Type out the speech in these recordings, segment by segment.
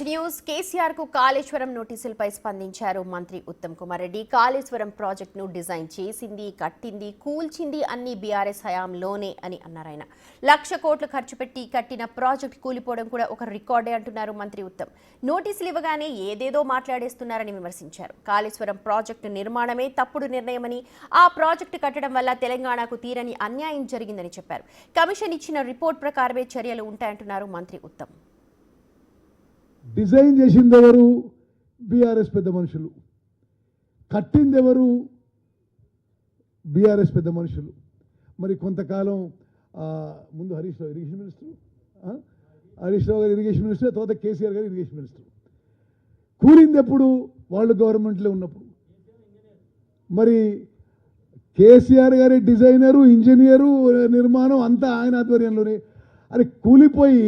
News KCR కు కాళేశ్వరం నోటీసులపై స్పందించారు మంత్రి ఉత్తమ్ కుమార్ రెడ్డి. కాళేశ్వరం ప్రాజెక్టును డిజైన్ చేసింది, కట్టింది, కూల్చింది అన్ని బీఆర్ఎస్ హయాంలోనే అని అన్నారు. ఆయన 1,00,000 కోట్లు ఖర్చు పెట్టి కట్టిన ప్రాజెక్టు కూలిపోవడం కూడా ఒక రికార్డే అంటున్నారు మంత్రి ఉత్తమ్. నోటీసులు ఇవ్వగానే ఏదేదో మాట్లాడేస్తున్నారని విమర్శించారు. కాళేశ్వరం ప్రాజెక్టు నిర్మాణమే తప్పుడు నిర్ణయమని, ఆ ప్రాజెక్టు కట్టడం వల్ల తెలంగాణకు తీరని అన్యాయం జరిగిందని చెప్పారు. కమిషన్ ఇచ్చిన రిపోర్ట్ ప్రకారమే చర్యలు ఉంటాయంటున్నారు మంత్రి ఉత్తమ్. డిజైన్ చేసింది ఎవరు? బీఆర్ఎస్ పెద్ద మనుషులు. కట్టింది ఎవరు? బీఆర్ఎస్ పెద్ద మనుషులు. మరి కొంతకాలం ముందు హరీష్ రావు ఇరిగేషన్ మినిస్టర్, హరీష్ రావు గారు ఇరిగేషన్ మినిస్టర్, తర్వాత కేసీఆర్ గారు ఇరిగేషన్ మినిస్టర్. కూలింది ఎప్పుడు? వాళ్ళు గవర్నమెంట్లో ఉన్నప్పుడు. మరి కేసీఆర్ గారి డిజైనరు, ఇంజనీరు, నిర్మాణం అంతా ఆయన ఆధ్వర్యంలోనే. అది కూలిపోయి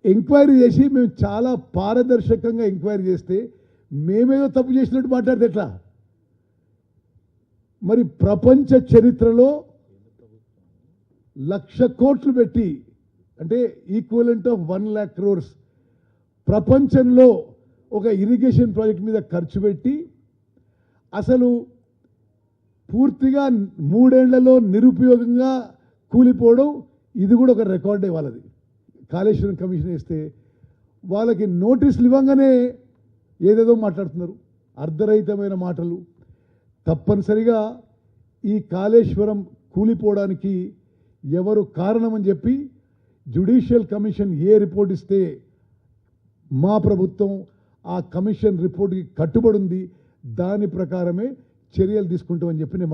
ఎంక్వైరీ చేసి మేము చాలా పారదర్శకంగా ఎంక్వైరీ చేస్తే మేమేదో తప్పు చేసినట్టు మాట్లాడితే ఎట్లా? మరి ప్రపంచ చరిత్రలో 1,00,000 కోట్లు పెట్టి, అంటే ఈక్వలెంట్ ఆఫ్ 1,00,000 crores ప్రపంచంలో ఒక ఇరిగేషన్ ప్రాజెక్ట్ మీద ఖర్చు పెట్టి అసలు పూర్తిగా 3 ఏళ్లలో నిరుపయోగంగా కూలిపోవడం, ఇది కూడా ఒక రికార్డే వాళ్ళది. కాళేశ్వరం కమిషన్ వేస్తే వాళ్ళకి నోటీసులు ఇవ్వగానే ఏదేదో మాట్లాడుతున్నారు, అర్ధరహితమైన మాటలు. తప్పనిసరిగా ఈ కాళేశ్వరం కూలిపోవడానికి ఎవరు కారణమని చెప్పి జ్యుడిషియల్ కమిషన్ ఏ రిపోర్ట్ ఇస్తే మా ప్రభుత్వం ఆ కమిషన్ రిపోర్ట్కి కట్టుబడి ఉంది, దాని ప్రకారమే చర్యలు తీసుకుంటామని చెప్పి నేను